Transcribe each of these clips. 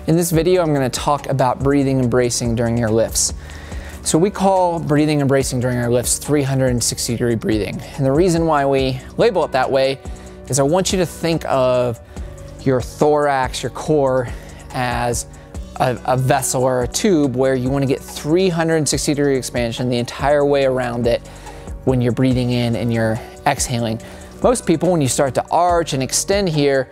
In this video, I'm going to talk about breathing and bracing during your lifts. So we call breathing and bracing during our lifts 360-degree breathing. And the reason why we label it that way is I want you to think of your thorax, your core, as a vessel or a tube where you want to get 360-degree expansion the entire way around it when you're breathing in and you're exhaling. Most people, when you start to arch and extend here,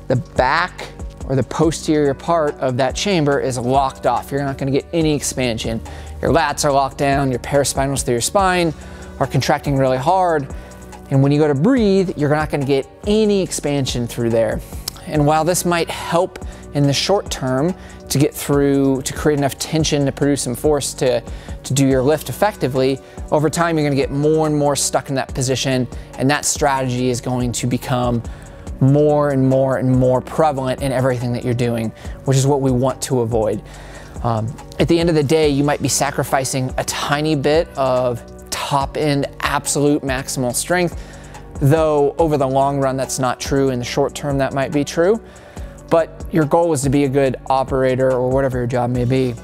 the back or the posterior part of that chamber is locked off. You're not going to get any expansion. Your lats are locked down, your paraspinals through your spine are contracting really hard, and when you go to breathe, you're not going to get any expansion through there. And while this might help in the short term to get through, to create enough tension to produce some force to do your lift effectively, over time you're going to get more and more stuck in that position, and that strategy is going to become more and more and more prevalent in everything that you're doing, which is what we want to avoid. At the end of the day, you might be sacrificing a tiny bit of top end absolute maximal strength, though over the long run that's not true. In the short term that might be true, but your goal is to be a good operator or whatever your job may be,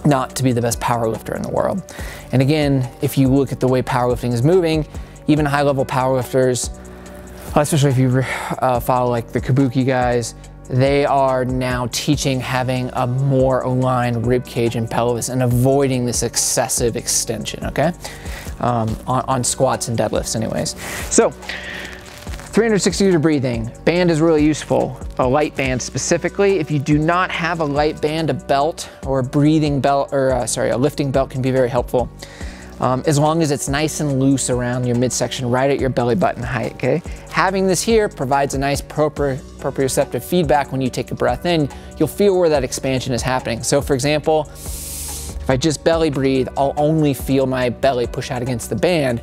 not to be the best power lifter in the world. And again, if you look at the way powerlifting is moving, even high-level powerlifters, especially if you follow like the Kabuki guys, they are now teaching having a more aligned rib cage and pelvis and avoiding this excessive extension, okay? On squats and deadlifts anyways. So 360-degree breathing. Band is really useful. A light band specifically. If you do not have a light band, a belt or a breathing belt, or a lifting belt can be very helpful. As long as it's nice and loose around your midsection, right at your belly button height, okay? Having this here provides a nice proprioceptive feedback. When you take a breath in, you'll feel where that expansion is happening. So for example, if I just belly breathe, I'll only feel my belly push out against the band.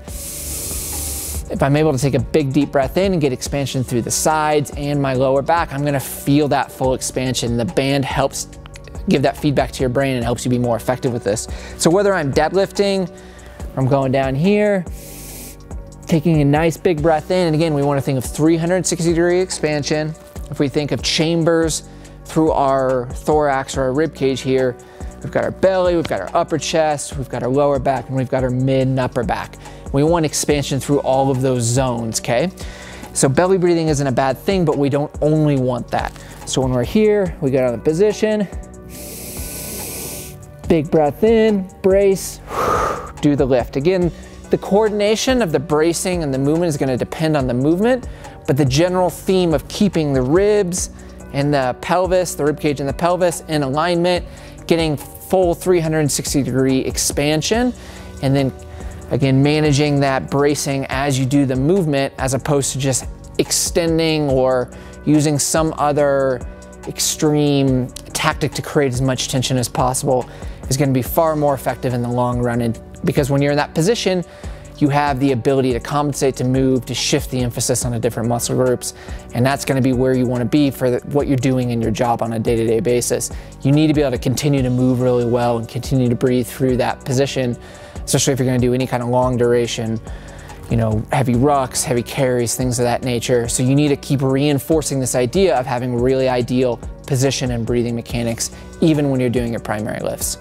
If I'm able to take a big deep breath in and get expansion through the sides and my lower back, I'm gonna feel that full expansion. The band helps give that feedback to your brain and helps you be more effective with this. So whether I'm deadlifting, I'm going down here, taking a nice big breath in, and again, we want to think of 360-degree expansion. If we think of chambers through our thorax or our rib cage here, we've got our belly, we've got our upper chest, we've got our lower back, and we've got our mid and upper back. We want expansion through all of those zones, okay? So belly breathing isn't a bad thing, but we don't only want that. So when we're here, we get on the position, big breath in, brace, do the lift. Again, the coordination of the bracing and the movement is going to depend on the movement, but the general theme of keeping the ribs and the pelvis, the rib cage and the pelvis in alignment, getting full 360-degree expansion, and then again, managing that bracing as you do the movement as opposed to just extending or using some other extreme tactic to create as much tension as possible is going to be far more effective in the long run. And because when you're in that position, you have the ability to compensate, to move, to shift the emphasis onto different muscle groups. And that's going to be where you want to be for what you're doing in your job on a day-to-day basis. You need to be able to continue to move really well and continue to breathe through that position, especially if you're going to do any kind of long duration, you know, heavy rucks, heavy carries, things of that nature. So you need to keep reinforcing this idea of having really ideal position and breathing mechanics, even when you're doing your primary lifts.